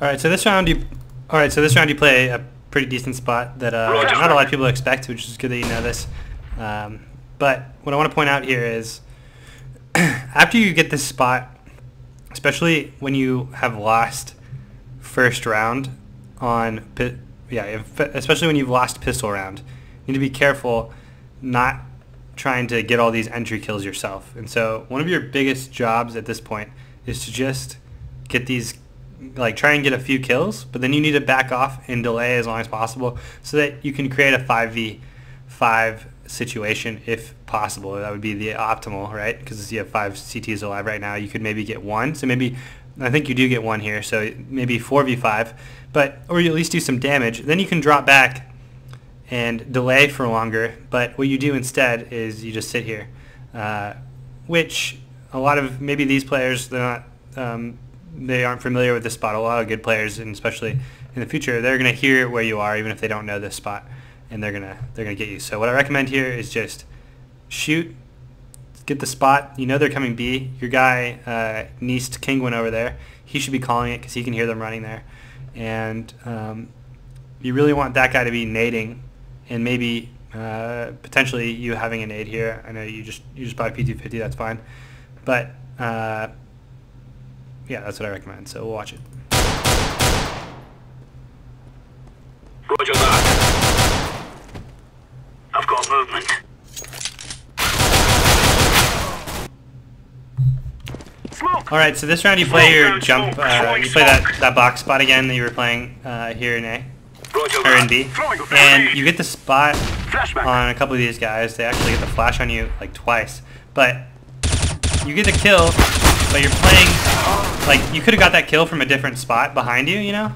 All right, so this round you play a pretty decent spot that not a lot of people expect, which is good that you know this. But what I want to point out here is, after you get this spot, especially when you have lost first round on, especially when you've lost pistol round, you need to be careful not trying to get all these entry kills yourself. And so one of your biggest jobs at this point is to just get these, like, try and get a few kills, but then you need to back off and delay as long as possible so that you can create a 5v5 situation if possible. That would be the optimal, right? Because you have 5 CTs alive right now. You could maybe get one, so maybe, I think you do get one here, so maybe 4v5, or you at least do some damage. Then you can drop back and delay for longer, but what you do instead is you just sit here, which a lot of, maybe these players, they aren't familiar with this spot. A lot of good players, and especially in the future, they're going to hear where you are even if they don't know this spot, and they're gonna get you. So what I recommend here is just shoot, get the spot. You know they're coming B. Your guy Neast Kingwin over there, he should be calling it because he can hear them running there, and you really want that guy to be nading, and maybe potentially you having a nade here. I know you just bought a P250, that's fine, but yeah, that's what I recommend. So we'll watch it. Roger that. I've got movement. Smoke. All right, so this round you play your jump. You play that box spot again that you were playing here in A, or in B, and you get the spot on a couple of these guys. They actually get the flash on you like twice, but you get the kill. But you're playing, like, you could have got that kill from a different spot behind you, you know?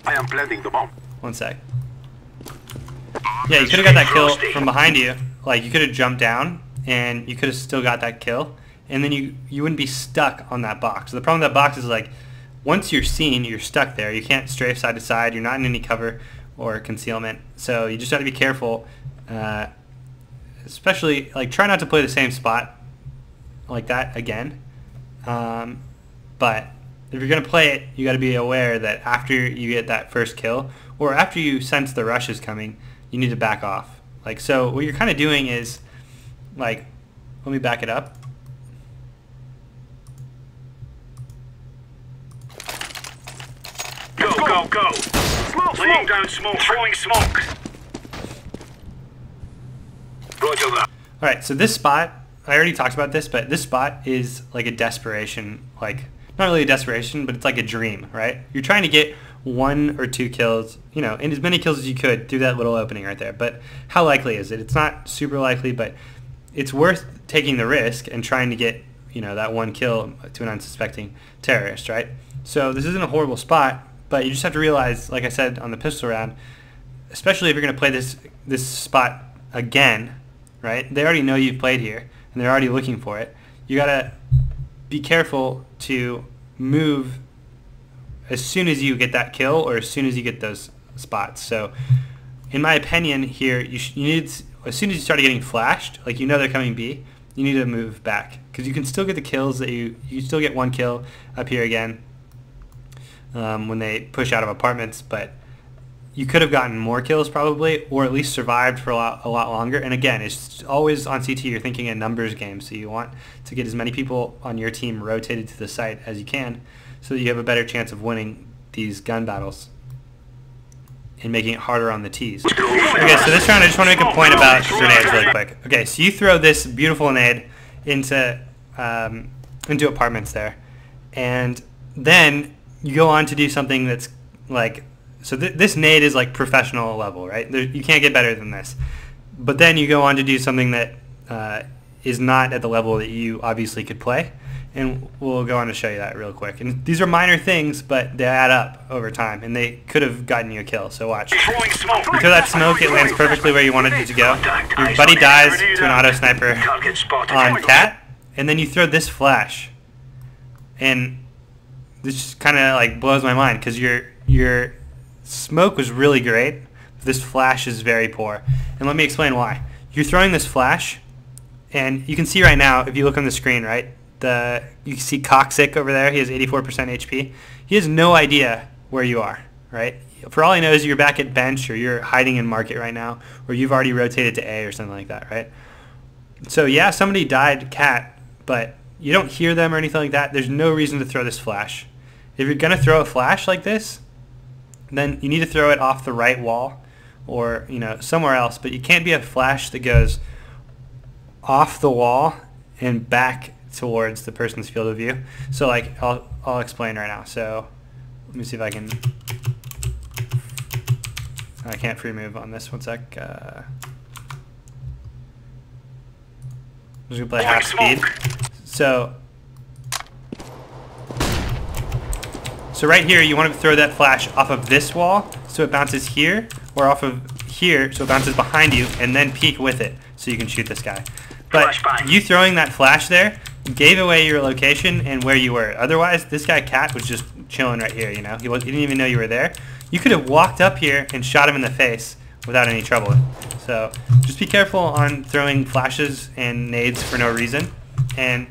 I am planting the bomb. One sec. Yeah, you could have got that kill from behind you. Like, you could have jumped down, and you could have still got that kill, and then you wouldn't be stuck on that box. So the problem with that box is, like, once you're seen, you're stuck there. You can't strafe side to side. You're not in any cover or concealment. So you just have to be careful, especially, like, try not to play the same spot like that again. But if you're going to play it, you got to be aware that after you get that first kill, or after you sense the rush is coming, you need to back off. Like, so what you're kind of doing is, like, let me back it up. Go, go, go. Smoke, laying down smoke, throwing smoke. Roger that. All right, so this spot, I already talked about this, but this spot is like a desperation, like, not really a desperation, but it's like a dream, right? You're trying to get 1 or 2 kills, you know, and as many kills as you could through that little opening right there. But how likely is it? It's not super likely, but it's worth taking the risk and trying to get, you know, that 1 kill to an unsuspecting terrorist, right? So this isn't a horrible spot, but you just have to realize, like I said on the pistol round, especially if you're going to play this spot again, right? They already know you've played here, and they're already looking for it. You gotta be careful to move as soon as you get that kill, or as soon as you get those spots. So, in my opinion, here you need, as soon as you start getting flashed, like, you know they're coming B, you need to move back, because you can still get the kills that you still get 1 kill up here again when they push out of apartments, but you could have gotten more kills probably, or at least survived for a lot longer. And again, it's always on CT, you're thinking a numbers game, so you want to get as many people on your team rotated to the site as you can so that you have a better chance of winning these gun battles and making it harder on the Ts. Okay, so this round I just want to make a point about grenades really quick. Okay, so you throw this beautiful nade into apartments there, and then you go on to do something that's like, so this nade is like professional level, right? You can't get better than this. But then you go on to do something that is not at the level that you obviously could play, and we'll go on to show you that real quick. And these are minor things, but they add up over time, and they could have gotten you a kill. So watch. You throw that smoke, it lands perfectly where you wanted it to go. Your buddy dies to an auto sniper on Cat, and then you throw this flash, and this just kind of like blows my mind, because your smoke was really great. This flash is very poor, and let me explain why. You're throwing this flash, and you can see right now, if you look on the screen, right, you see Cocksick over there. He has 84% HP. He has no idea where you are, right? For all he knows, you're back at bench or you're hiding in market right now, or you've already rotated to A or something like that, right? So yeah, somebody died cat, but you don't hear them or anything like that. There's no reason to throw this flash. If you're gonna throw a flash like this, then you need to throw it off the right wall or somewhere else. But you can't be a flash that goes off the wall and back towards the person's field of view. So like I'll explain right now. So let me see if I can. I can't free move on this. 1 sec. I'm just gonna play half speed. So right here, you want to throw that flash off of this wall, so it bounces here, or off of here, so it bounces behind you, and then peek with it, so you can shoot this guy. But you throwing that flash there gave away your location and where you were. Otherwise, this guy Cat was just chilling right here. He didn't even know you were there. You could have walked up here and shot him in the face without any trouble. So just be careful on throwing flashes and nades for no reason, and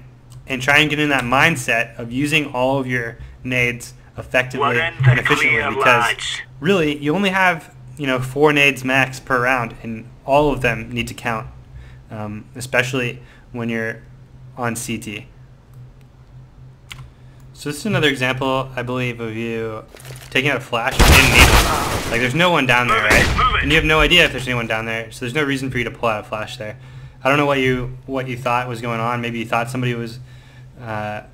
try and get in that mindset of using all of your nades effectively and efficiently, because really you only have 4 nades max per round, and all of them need to count, especially when you're on CT. So this is another example, I believe, of you taking out a flash and didn't need one. Like, there's no one down there, right? And you have no idea if there's anyone down there, so there's no reason for you to pull out a flash there. I don't know what you thought was going on. Maybe you thought somebody was an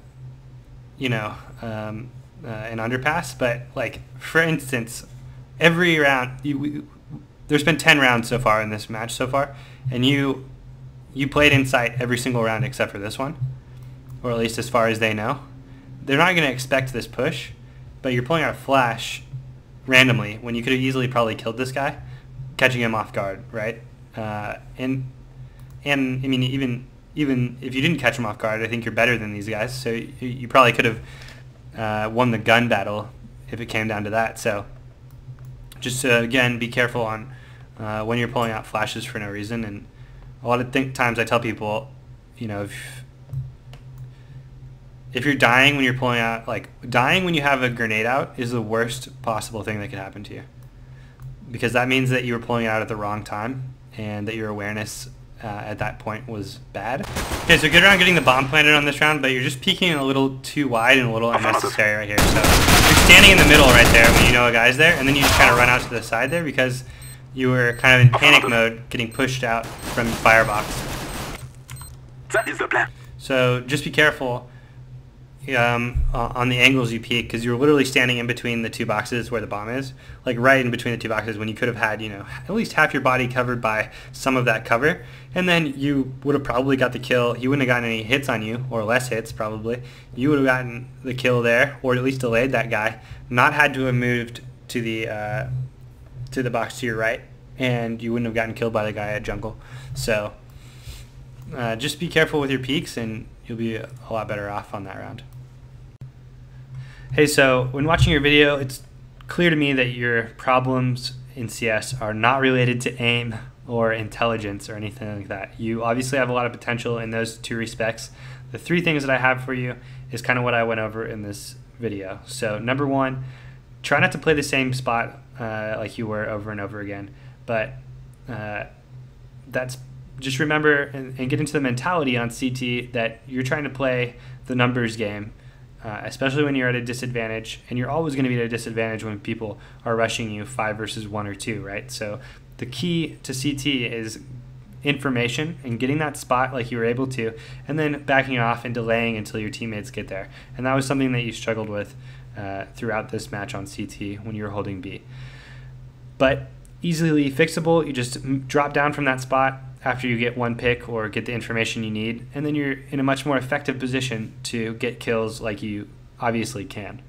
underpass, but like, for instance, every round there's been 10 rounds so far in this match so far, and you played in sight every single round except for this one, or at least as far as they know. They're not going to expect this push, but you're pulling out a flash randomly when you could have easily probably killed this guy, catching him off guard, right? And I mean, even if you didn't catch him off guard, I think you're better than these guys. So you probably could have won the gun battle if it came down to that. So just again, be careful on when you're pulling out flashes for no reason. And a lot of times I tell people, if you're dying when you're pulling out, like, dying when you have a grenade out is the worst possible thing that could happen to you, because that means that you were pulling out at the wrong time and that your awareness at that point was bad. Okay, so good round getting the bomb planted on this round, but you're just peeking a little too wide and a little unnecessary right here. So you're standing in the middle right there when you know a guy's there, and then you just kind of run out to the side there because you were kind of in panic mode getting pushed out from firebox. That is the plan. So just be careful on the angles you peek, because you're literally standing in between the 2 boxes where the bomb is, like right in between the 2 boxes, when you could have had at least half your body covered by some of that cover, and then you would have probably got the kill. You wouldn't have gotten any hits on you, or less hits probably. You would have gotten the kill there, or at least delayed that guy, not had to have moved to the box to your right, and you wouldn't have gotten killed by the guy at jungle. So just be careful with your peaks, and you'll be a lot better off on that round. Hey, so when watching your video, it's clear to me that your problems in CS are not related to aim or intelligence or anything like that. You obviously have a lot of potential in those 2 respects. The 3 things that I have for you is kind of what I went over in this video. So number 1, try not to play the same spot like you were over and over again. But just remember and get into the mentality on CT that you're trying to play the numbers game, especially when you're at a disadvantage, and you're always going to be at a disadvantage when people are rushing you 5 versus 1 or 2, right? So the key to CT is information and getting that spot like you were able to, and then backing off and delaying until your teammates get there. And that was something that you struggled with throughout this match on CT when you were holding B. But easily fixable. You just drop down from that spot after you get 1 pick or get the information you need, and then you're in a much more effective position to get kills like you obviously can.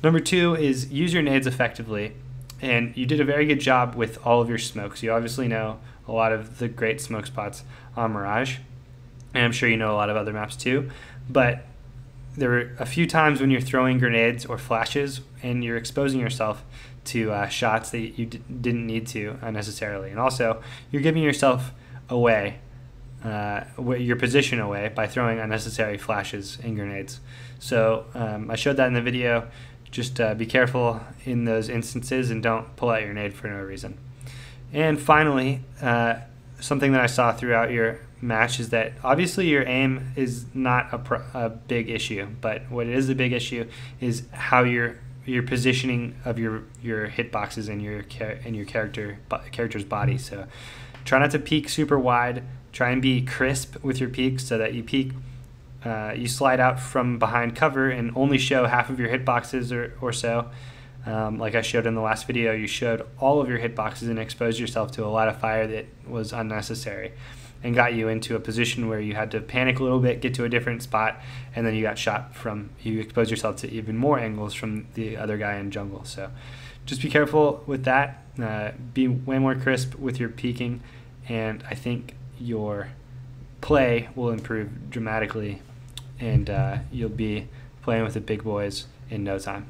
Number 2 is use your nades effectively, and you did a very good job with all of your smokes. You obviously know a lot of the great smoke spots on Mirage, and I'm sure you know a lot of other maps too, but there were a few times when you're throwing grenades or flashes and you're exposing yourself to shots that you didn't need to unnecessarily, and also you're giving yourself away your position away by throwing unnecessary flashes and grenades. So I showed that in the video. Just be careful in those instances and don't pull out your grenade for no reason. And finally, something that I saw throughout your match is that obviously your aim is not a big issue, but what is a big issue is how your positioning of your hitboxes in your character's body. So try not to peek super wide. Try and be crisp with your peaks so that you peek, you slide out from behind cover and only show half of your hitboxes or so. Like I showed in the last video, you showed all of your hitboxes and exposed yourself to a lot of fire that was unnecessary and got you into a position where you had to panic a little bit, get to a different spot, and then you got shot from, you exposed yourself to even more angles from the other guy in jungle. So just be careful with that. Be way more crisp with your peeking, and I think your play will improve dramatically, and you'll be playing with the big boys in no time.